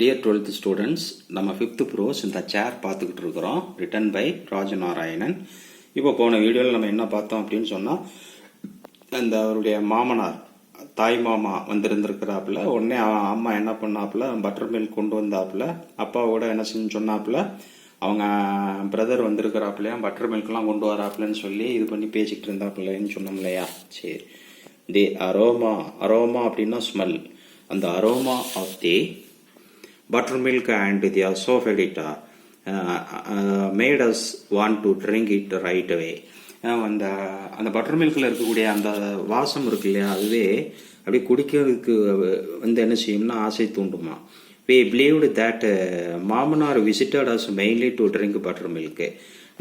Dear 12th students, நம்ம 5th pros இந்த chair பார்த்துக்கிட்டு இருக்கிறோம். Written by Rajanarayanan. இப்போ போன வீடியோவில் நம்ம என்ன பார்த்தோம் அப்படின்னு சொன்னால், அந்த அவருடைய மாமனார் தாய் மாமா வந்திருந்திருக்கிறாப்புல. உடனே அம்மா என்ன பண்ணாப்புல, பட்டர் மில்க் கொண்டு வந்தாப்புல. அப்பாவோட என்ன செஞ்சு சொன்னாப்புல, அவங்க பிரதர் வந்திருக்கிறாப்புலையா, பட்டர் மில்க்லாம் கொண்டு வராப்புலன்னு சொல்லி இது பண்ணி பேசிக்கிட்டு இருந்தாப்புலன்னு சொன்னோம் இல்லையா. சரி, தி அரோமா அப்படின்னா ஸ்மெல். அந்த aroma of the buttermilk and the asafoetida made us want to drink it right away. அந்த பட்டர் மில்கில் இருக்கக்கூடிய அந்த வாசம் இருக்கு இல்லையா, அதுவே அப்படியே குடிக்கிறதுக்கு என்ன செய்யும்னா ஆசை தூண்டுமா. we believed that மாமனார் visited us mainly to drink buttermilk.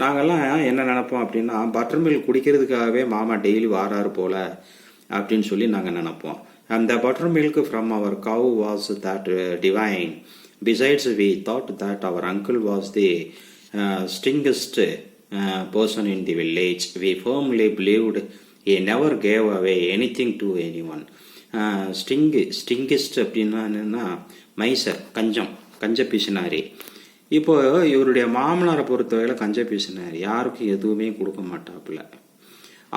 நாங்கள்லாம் என்ன நினைப்போம் அப்படின்னா, பட்டர் மில்க் குடிக்கிறதுக்காகவே மாமா டெய்லி வாராரு போல அப்படின்னு சொல்லி நாங்கள் நினைப்போம். And the buttermilk from our cow was that divine. Besides, we thought that our uncle was the stingiest person in the village. We firmly believed he never gave away anything to anyone. Stingiest அப்படின்னா என்னன்னா மைசர், கஞ்ச பிசினாரி. இப்போ இவருடைய மாமனாரை பொறுத்தவரையில் கஞ்ச பிசினாரி, யாருக்கும் எதுவுமே கொடுக்க மாட்டாப்புல.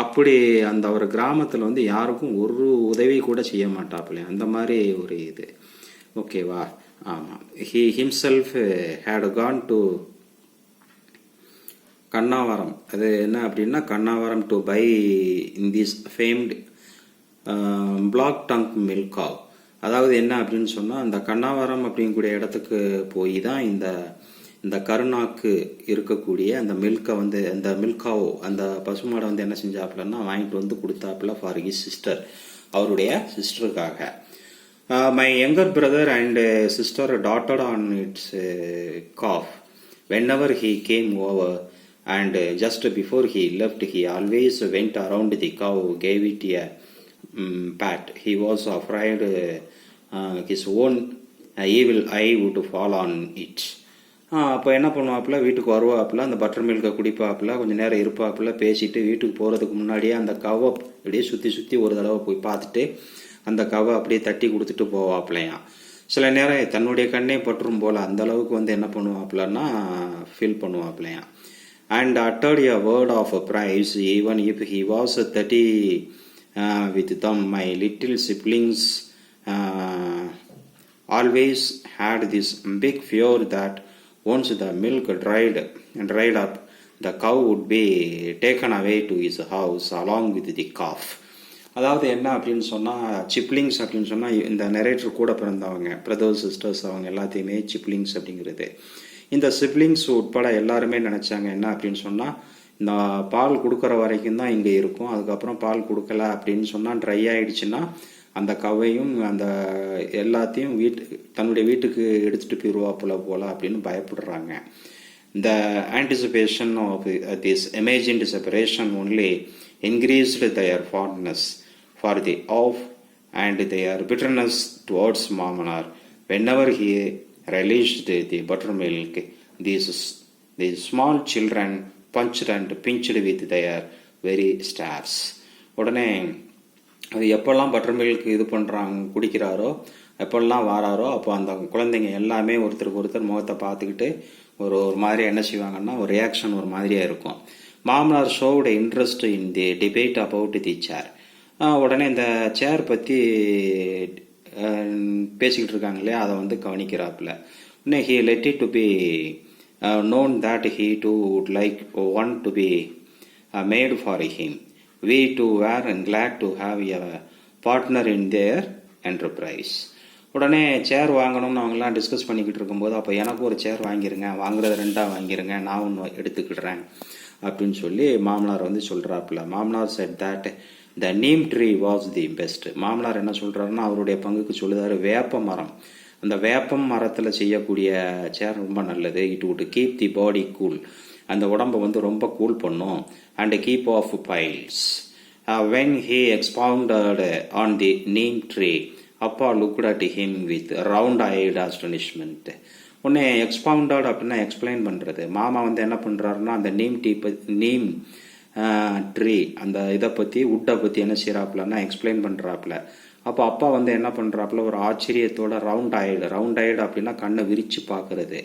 அப்படி அந்த ஒரு கிராமத்தில் யாருக்கும் ஒரு உதவி கூட செய்ய மாட்டாப்புல. அந்த மாதிரி ஒரு இது, ஓகேவா. ஆமாம், he himself had gone to Kannavaram. அது என்ன அப்படின்னா, Kannavaram to buy in this famed black tongue milk cow. அதாவது என்ன அப்படின்னு சொன்னால், அந்த கண்ணாவரம் அப்படிங்கக்கூடிய இடத்துக்கு போய் தான் இந்த கருணாக்கு இருக்கக்கூடிய அந்த மில்கை அந்த மில்காவோ அந்த பசுமாடை என்ன செஞ்சாப்புலன்னா வாங்கிட்டு கொடுத்தாப்புல ஃபார் ஹிஸ் சிஸ்டர், அவருடைய சிஸ்டருக்காக. My younger brother and sister doted on its calf whenever he came over, and just before he left he always went around the cow, gave it a pat. He was afraid his own evil eye would fall on it. அப்போ என்ன பண்ணுவாப்புல, வீட்டுக்கு வருவாப்புல, அந்த butter மில்கை குடிப்பாப்புல, கொஞ்சம் நேரம் இருப்பாப்புல, பேசிட்டு வீட்டுக்கு போகிறதுக்கு முன்னாடியே அந்த கவை அப்படியே சுற்றி ஒரு தடவை போய் பார்த்துட்டு அந்த கவை அப்படியே தட்டி கொடுத்துட்டு போவாப்புலையாம். சில நேரம் தன்னுடைய கண்ணே பற்றும் போல் அந்த அளவுக்கு என்ன பண்ணுவாப்புலன்னா ஃபீல் பண்ணுவாப்புலையாம். And uttered a word of praise even if he was 30 with them. My little siblings always had this big fear that once the milk dried up, the cow would be taken away to his house along with the calf. அதாவது என்ன அப்படின்னு சொன்னால், siblings அப்படின்னு சொன்னால் இந்த narrator கூட பிறந்தவங்க, brothers sisters, அவங்க எல்லாத்தையுமே சிப்ளிங்ஸ் அப்படிங்கிறது. இந்த சிப்ளிங்ஸ் உட்பட எல்லாருமே நினச்சாங்க என்ன அப்படின்னு சொன்னால், இந்த பால் கொடுக்குற வரைக்கும் தான் இங்கே இருக்கும், அதுக்கப்புறம் பால் கொடுக்கல அப்படின்னு சொன்னால் ட்ரை ஆகிடுச்சுன்னா அந்த கவையும் அந்த எல்லாத்தையும் தன்னுடைய வீட்டுக்கு எடுத்துகிட்டு போயிடுவாப்புல போல அப்படின்னு பயப்படுறாங்க. The anticipation of this imagined separation only increased their fondness for the oath and their bitterness towards Mamanar. Whenever he relished the buttermilk, these small children punched and pinched with their very stars. உடனே அது எப்போல்லாம் butter milk இது பண்ணுறாங்க குடிக்கிறாரோ, எப்போல்லாம் வாராரோ, அப்போ அந்த குழந்தைங்க எல்லாமே ஒருத்தருக்கு ஒருத்தர் முகத்தை பார்த்துக்கிட்டு ஒரு மாதிரி என்ன செய்வாங்கன்னா ஒரு ரியாக்ஷன் ஒரு மாதிரியாக இருக்கும். மாமனார் ஷோவோட interest in the debate about the chair. உடனே இந்த சேர் பற்றி பேசிக்கிட்டு இருக்காங்க இல்லையா, அதை கவனிக்கிறாப்புல. உடனே he let it to be known that he too would like one to be made for him. We too were glad to have a partner in their enterprise. உடனே சேர் வாங்கணும்னு அவங்களாம் டிஸ்கஸ் பண்ணிக்கிட்டு இருக்கும்போது, அப்போ எனக்கு ஒரு சேர் வாங்கிருங்க, வாங்குறது 2 வாங்கிருங்க, நான் ஒன்று எடுத்துக்கிடுறேன் அப்படின்னு சொல்லி மாமனார் சொல்கிறாப்புல. மாமனார் set that the neem tree was the best. மாமனார் என்ன சொல்கிறாருன்னா, அவருடைய பங்குக்கு சொல்லுதாரு, வேப்ப மரம், அந்த வேப்பம் மரத்தில் செய்யக்கூடிய சேர் ரொம்ப நல்லது. It would keep the body cool, அந்த உடம்பை ரொம்ப கூல் பண்ணும். And keep off piles. When he expounded on the neem tree, அப்பா looked at him with round-eyed astonishment. உடனே எக்ஸ்பவுண்டட் அப்படின்னா எக்ஸ்பிளைன் பண்ணுறது. மாமா என்ன பண்ணுறாருன்னா, அந்த நீம் ட்ரீ அந்த இதை பற்றி உட்டை பற்றி என்ன செய்கிறாப்புலன்னா எக்ஸ்பிளைன் பண்ணுறாப்புல. அப்போ அப்பா வந்து என்ன பண்ணுறாப்புல ஒரு ஆச்சரியத்தோட ரவுண்ட் ஐடு அப்படின்னா கண்ணை விரித்து பார்க்குறது.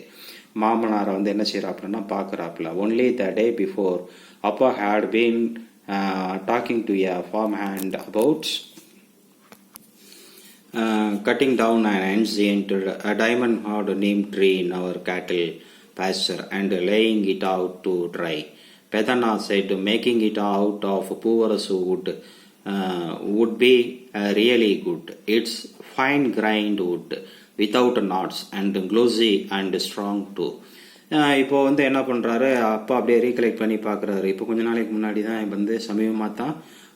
மாமனாரை வந்து என்ன செய்கிறாப்புலன்னா பார்க்குறாப்புல. ஒன்லி த டே பிஃபோர் அப்பா had been talking to a farm hand about cutting down an ancient diamond hard neem tree in our cattle pasture and laying it out to dry. Pedanna said making it out of poor's would be really good. It's fine grained wood without knots and glossy and strong too. இப்போ வந்து என்ன பண்ணுறாரு அப்பா அப்படியே recollect பண்ணி பார்க்குறாரு. இப்போ கொஞ்ச நாளைக்கு முன்னாடி தான் வந்து சமீபமாக தான்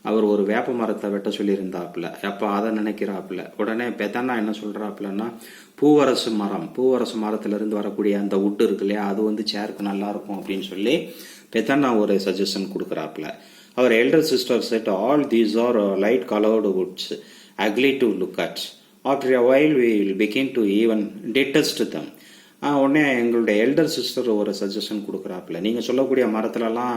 அவர் ஒரு வேப்ப மரத்தை வெட்ட சொல்லியிருந்தாப்புல. அப்போ அதை நினைக்கிறாப்புல. உடனே பெதன்னா என்ன சொல்கிறாப்புலன்னா பூவரசு மரத்துலேருந்து வரக்கூடிய அந்த உட்டு இருக்கு இல்லையா, அது வந்து சேருக்கு நல்லாயிருக்கும் அப்படின்னு சொல்லி பெதன்னா ஒரு சஜஷன் கொடுக்குறாப்புல. அவர் elder sister said all these are light coloured woods ugly to look at after a while we will begin to even detest தம். உடனே எங்களுடைய எல்டர் சிஸ்டர் ஒரு சஜஷன் கொடுக்குறாப்புல. நீங்கள் சொல்லக்கூடிய மரத்துலலாம்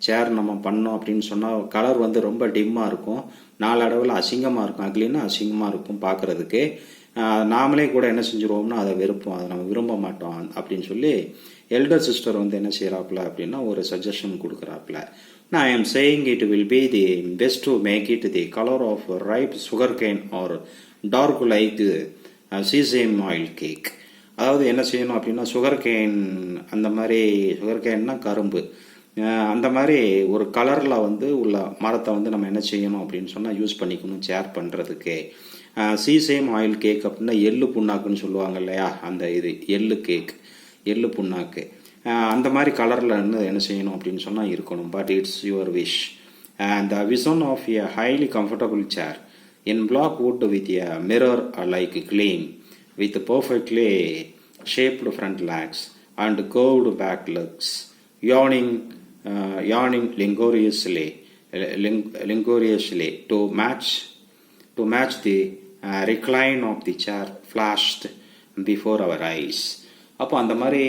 சேர் நம்ம பண்ணோம் அப்படின்னு சொன்னால் கலர் வந்து ரொம்ப டிம்மாக இருக்கும், நாளடைவில் அசிங்கமாக இருக்கும், அக்லின்னா அசிங்கமாக இருக்கும் பார்க்குறதுக்கு. நாமளே கூட என்ன செஞ்சுருவோம்னா அதை வெறுப்போம், அதை நம்ம விரும்ப மாட்டோம் அப்படின்னு சொல்லி எல்டர் சிஸ்டர் வந்து என்ன செய்கிறாப்புல அப்படின்னா ஒரு suggestion கொடுக்குறாப்புல. I am saying it will be the best to make it the color of ripe sugarcane or dark like sesame oil cake. அதாவது என்ன செய்யணும் அப்படின்னா சுகர்கேன், அந்த மாதிரி சுகர்கேன்னா கரும்பு, அந்த மாதிரி ஒரு கலரில் வந்து உள்ள மரத்தை வந்து நம்ம என்ன செய்யணும் அப்படின்னு சொன்னால் யூஸ் பண்ணிக்கணும் சேர் பண்ணுறதுக்கு. சீசேம் ஆயில் கேக் அப்படின்னா எள்ளு புண்ணாக்குன்னு சொல்லுவாங்க இல்லையா, அந்த இது எள்ளு கேக், எள்ளு புண்ணாக்கு, அந்த மாதிரி கலரில் என்ன செய்யணும் அப்படின்னு சொன்னால் இருக்கணும். But it's your wish. And the vision of a highly comfortable chair in black wood with a mirror like clean with perfectly shaped front legs and curved back legs, yawning luxuriously to match the recline of the chair flashed before our eyes. அப்போ அந்த மாதிரி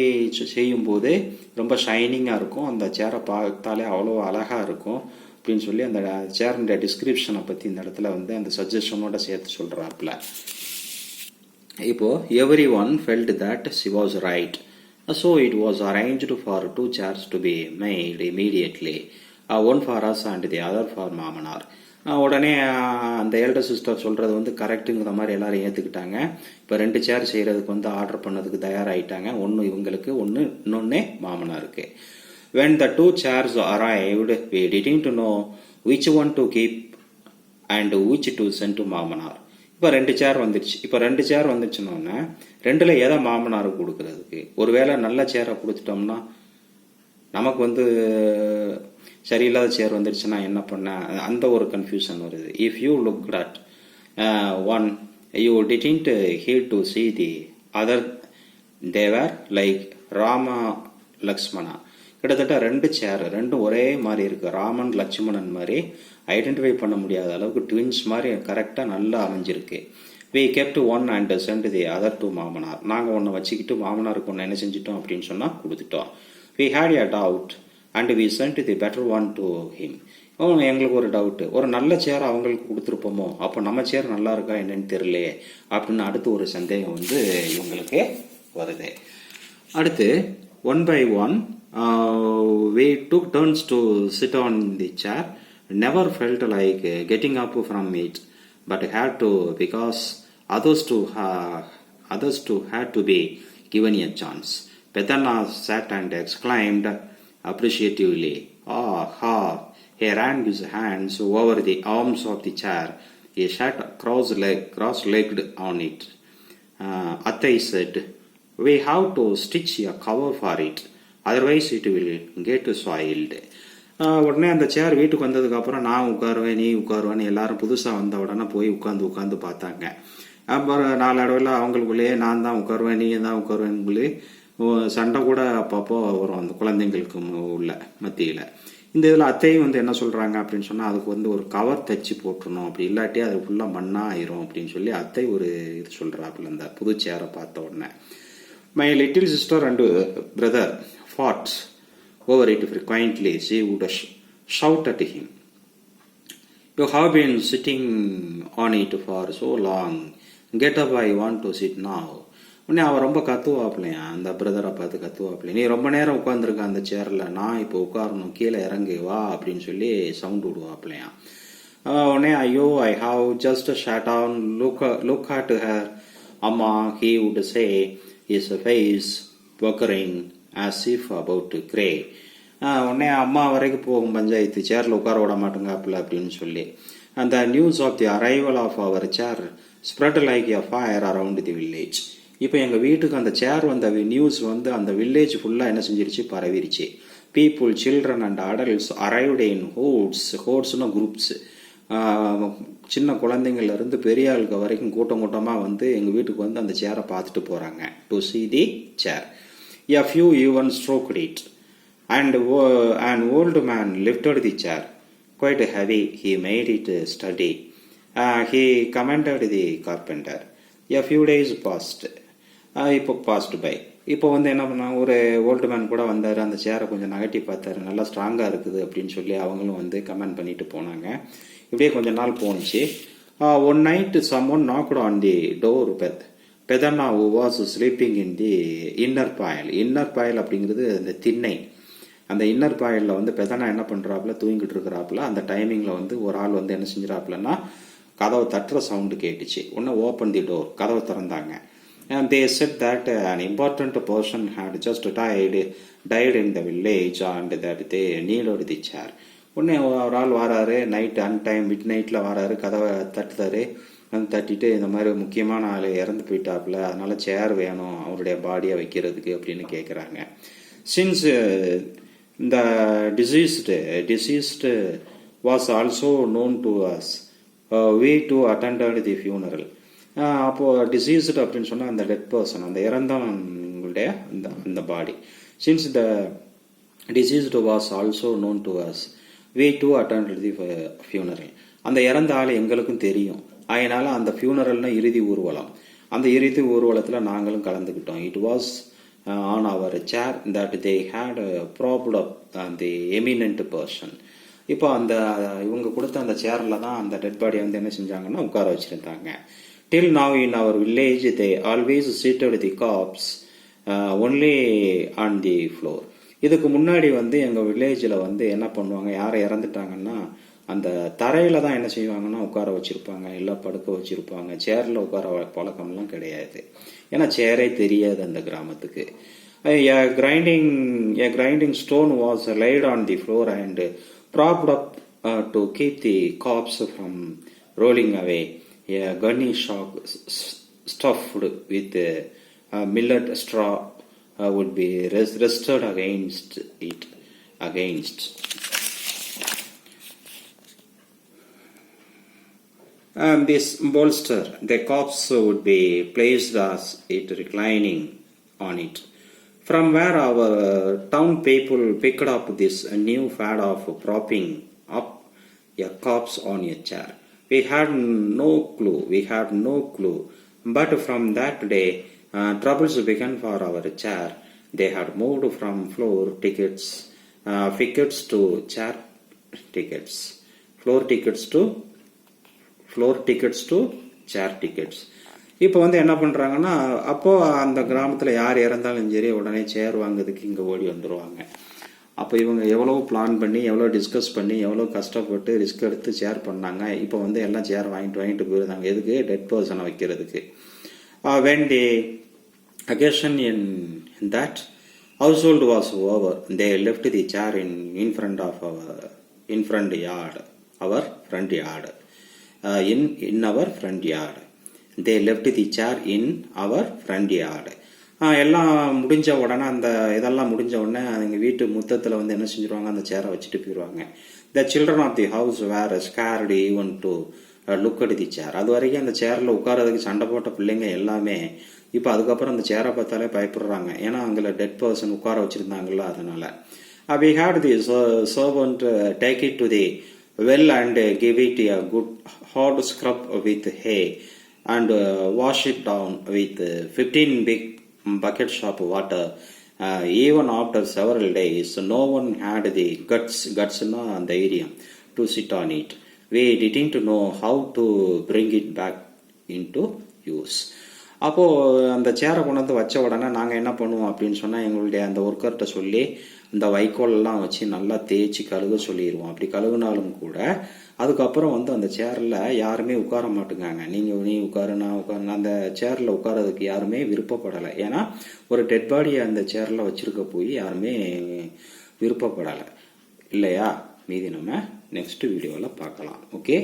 செய்யும்போது ரொம்ப ஷைனிங்காக இருக்கும், அந்த சேரை பார்த்தாலே அவ்வளோ அழகாக இருக்கும் அப்படின்னு சொல்லி அந்த சேருடைய டிஸ்கிரிப்ஷனை பற்றி இந்த இடத்துல வந்து அந்த சஜஷனோட சேர்த்து சொல்கிறாப்புல. இப்போ every one felt that she was right, so it was arranged for 2 chairs to be made immediately, one for us and the other for மாமனார். உடனே அந்த எல்டர் சிஸ்டர் சொல்கிறது வந்து கரெக்டுங்கிற மாதிரி எல்லாரும் ஏற்றுக்கிட்டாங்க. இப்போ 2 சேர் செய்கிறதுக்கு வந்து ஆர்டர் பண்ணதுக்கு தயாராகிட்டாங்க. ஒன்று இவங்களுக்கு, இன்னொன்று மாமனாருக்கு. when the 2 chairs arrived we didn't know which one to keep and which to send to மாமனார். இப்போ 2 சேர் வந்துடுச்சு. இப்போ 2 சேர் வந்துச்சுன்னொன்னே 2ல் எதை மாமனாருக்கு கொடுக்கறதுக்கு? ஒரு வேளை நல்ல சேரை கொடுத்துட்டோம்னா நமக்கு வந்து சரியில்லாத சேர் வந்துடுச்சுன்னா என்ன பண்ண, அந்த ஒரு கன்ஃபியூஷன் வருது. If you look at one you didn't heed to see the other, they were like Rama Lakshmana. கிட்டத்தட்ட 2 சேர், 2 ஒரே மாதிரி இருக்குது, ராமன் லட்சுமணன் மாதிரி ஐடென்டிஃபை பண்ண முடியாத அளவுக்கு ட்வின்ஸ் மாதிரி கரெக்டாக நல்லா அமைஞ்சிருக்கு. We kept one and sent the other to மாமனார். நாங்கள் ஒன்று வச்சுக்கிட்டு மாமனாருக்கு ஒன்று என்ன செஞ்சிட்டோம் அப்படின்னு சொன்னால் கொடுத்துட்டோம். We had a doubt and we sent the better one to him. எங்களுக்கு ஒரு டவுட்டு, ஒரு நல்ல சேர் அவங்களுக்கு கொடுத்துருப்போமோ, அப்போ நம்ம சேர் நல்லா இருக்கா என்னன்னு தெரியலையே அப்படின்னு அடுத்து ஒரு சந்தேகம் வந்து இவங்களுக்கு வருது. அடுத்து 1 by 1 we took turns to sit on the chair. Never felt like getting up from it, but had to because others had to be given a chance. Pedanna sat and exclaimed appreciatively, "Ah!" He ran his hands over the arms of the chair. He sat cross-legged on it. Attai said, "We have to stitch a cover for it. Otherwise it will get soiled." உடனே அந்த சேர் வீட்டுக்கு வந்ததுக்கப்புறம் நான் உட்காருவேன், நீ உட்காருவேன்னு எல்லாரும் புதுசாக வந்த உடனே போய் உட்காந்து பார்த்தாங்க. அப்புறம் நாளடைவில் அவங்களுக்குள்ளேயே நான் தான் உட்காருவேன், நீ தான் உட்காருவேன்னு சண்டை கூட அப்பப்போ வரும் அந்த குழந்தைங்களுக்கு உள்ள மத்தியில். இந்த இதில் அத்தையும் வந்து என்ன சொல்கிறாங்க அப்படின்னு சொன்னால் அதுக்கு வந்து ஒரு கவர் தச்சு போட்டுருணும், அப்படி இல்லாட்டி அது ஃபுல்லாக மண்ணாக ஆயிரும் அப்படின்னு சொல்லி அத்தை ஒரு இது சொல்கிறாப்புல அந்த புது சேரை பார்த்த உடனே. My little sister and brother fought over it frequently. She would shout at him, "You have been sitting on it for so long. Get up, I want to sit now. உடனே அவன் ரொம்ப கத்துவாப்பிலையா, அந்த பிரதரை பார்த்து கத்துவாப்பில்லை, நீ ரொம்ப நேரம் உட்காந்துருக்க அந்த சேரில், நான் இப்போ உட்காரணும், கீழே இறங்கி வா அப்படின்னு சொல்லி சவுண்ட் விடுவாப்பிலையா. உடனே ஐயோ, I have just shut on, look at her அம்மா, he would say, his face puckering as if about to cry. உடனே அம்மா வரைக்கும் போகும் பஞ்சாயத்து, சேரில் உட்கார விட மாட்டேங்காப்பில்ல அப்படின்னு சொல்லி. அந்த news of the arrival of our chair spread like a fire around the village. இப்போ எங்கள் வீட்டுக்கு அந்த சேர் வந்த நியூஸ் வந்து அந்த வில்லேஜ் ஃபுல்லாக என்ன செஞ்சிருச்சு, பரவிருச்சு. People, children and adults arrived in ஹோட்ஸ்னா குரூப்ஸ், சின்ன குழந்தைங்கள்லேருந்து பெரிய ஆளுக்கு வரைக்கும் கூட்டம் கூட்டமாக வந்து எங்கள் வீட்டுக்கு வந்து அந்த சேரை பார்த்துட்டு போகிறாங்க. To see the chair. A few even stroked it. And an old man lifted the chair. Quite heavy, he made it steady. He commended the carpenter. A few days passed. இப்போ passed by. இப்போ வந்து என்ன பண்ணா, ஒரு old man கூட வந்தார், அந்த சேரை கொஞ்சம் நகட்டி பார்த்தாரு, நல்லா ஸ்ட்ராங்காக இருக்குது அப்படின்னு சொல்லி அவங்களும் வந்து கமெண்ட் பண்ணிட்டு போனாங்க. இப்படியே கொஞ்ச நாள் போணுச்சு. One night someone knocked on the door with Pedana, who was sleeping in the inner pile. Inner boil அப்படிங்கிறது அந்த திண்ணை. அந்த இன்னர் பாயிலில் வந்து பெதனா என்ன பண்ணுறாப்புல, தூங்கிட்டு இருக்கிறாப்புல. அந்த டைமிங்கில் வந்து ஒரு ஆள் வந்து என்ன செஞ்சிடாப்புலன்னா, கதவை தட்டுற சவுண்டு கேட்டுச்சு. உடனே ஓப்பன் தி டோர், கதவை திறந்தாங்க. And they said that an important person had just died in the village and that they needed the chair. உடனே ஒரு ஆள் வராரு, நைட் அன்டைம் மிட் நைட்டில் வராரு, கதவை தட்டுதாரு. வந்து தட்டிட்டு, இந்த மாதிரி முக்கியமான ஆள் இறந்து போயிட்டாப்புல, அதனால சேர் வேணும் அவருடைய பாடியை வைக்கிறதுக்கு அப்படின்னு கேட்குறாங்க. Since the deceased was also known to us, we too attended the funeral. அப்போது டிசீஸ்டு அப்படின்னு சொன்னால் அந்த டெட் பர்சன், அந்த இறந்தவங்களுடைய அந்த body. Since the deceased was also known to us, we too attended the funeral. அந்த இறந்த ஆள் எங்களுக்கும் தெரியும், அதனால் அந்த ஃபியூனரல்னா இறுதி ஊர்வலம், அந்த இறுதி ஊர்வலத்தில் நாங்களும் கலந்துக்கிட்டோம். It was on our chair that they had propped up the eminent person. இப்போ அந்த இவங்க கொடுத்த அந்த சேரில் தான் அந்த டெட் பாடியை வந்து என்ன செஞ்சாங்கன்னா உட்கார வச்சுருந்தாங்க. Till now in our village they always seated the corpse only on the floor. இதுக்கு முன்னாடி வந்து எங்கள் வில்லேஜில் வந்து என்ன பண்ணுவாங்க, யாரை இறந்துட்டாங்கன்னா அந்த தரையில் தான் என்ன செய்வாங்கன்னா உட்கார வச்சுருப்பாங்க, இல்லை படுக்க வச்சுருப்பாங்க. சேரில் உட்கார பழக்கம்லாம் கிடையாது, ஏன்னா சேரே தெரியாது அந்த கிராமத்துக்கு. A grinding stone was laid on the floor and propped up to keep the corpse from rolling away. A gunny shock stuffed with millet straw would be rested against it. This bolster, the corpse would be placed as it reclining on it. From where our town people picked up this new fad of propping up a corpse on a chair. We had no clue. But from that day, troubles began for our chair. They had moved from floor tickets to chair tickets. Floor tickets to chair tickets. இப்போ வந்து என்ன பண்ணுறாங்கன்னா, அப்போது அந்த கிராமத்தில் யார் இறந்தாலும் சரி உடனே சேர் வாங்குறதுக்கு இங்கே ஓடி வந்துடுவாங்க. அப்போ இவங்க எவ்வளோ பிளான் பண்ணி, எவ்வளோ டிஸ்கஸ் பண்ணி, எவ்வளோ கஷ்டப்பட்டு ரிஸ்க் எடுத்து சேர் பண்ணாங்க. இப்போ வந்து எல்லாம் சேர் வாங்கிட்டு போயிருந்தாங்க. எதுக்கு? டெட் பர்சனை வைக்கிறதுக்கு. when the occasion in that household was over, they left the chair in front yard. In our front yard. They left the chair in our front yard. எல்லாம் முடிஞ்ச உடனே, அந்த இதெல்லாம் முடிஞ்ச உடனே எங்கள் வீட்டு முத்தத்தில் வந்து என்ன செஞ்சுருவாங்க, அந்த சேரை வச்சுட்டு போயிடுவாங்க. The children of the house were scared even to look at the chair. அது வரைக்கும் அந்த சேரில் உட்காரதுக்கு சண்டை போட்ட பிள்ளைங்க எல்லாமே இப்போ அதுக்கப்புறம் அந்த சேரை பார்த்தாலே பயப்படுறாங்க, ஏன்னா அங்கே டெட் பர்சன் உட்கார வச்சுருந்தாங்கல்ல, அதனால. We had the servant take it to the well and give it a good hard scrub with hay and wash it down with 15 big buckets of water. Even after several days, no one had the guts na தைரியம் to sit on it. we didn't know how to bring it back into use. அப்போது அந்த சேரை கொண்டு வந்து வச்ச உடனே நாங்கள் என்ன பண்ணுவோம் அப்படின்னு சொன்னால், எங்களுடைய அந்த ஒர்க்கர்கிட்ட சொல்லி இந்த வைக்கோலெல்லாம் வச்சு நல்லா தேய்ச்சி கழுக சொல்லிடுவோம். அப்படி கழுகுனாலும் கூட அதுக்கப்புறம் வந்து அந்த சேரில் யாருமே உட்கார மாட்டேங்காங்க. நீ உட்காரு, நான் உட்காரு, அந்த சேரில் உட்காரதுக்கு யாருமே விருப்பப்படலை. ஏன்னா ஒரு டெட் பாடியை அந்த சேரில் வச்சுருக்க போய் யாருமே விருப்பப்படலை இல்லையா? மீதி நம்ம நெக்ஸ்ட் வீடியோவில் பார்க்கலாம். ஓகே.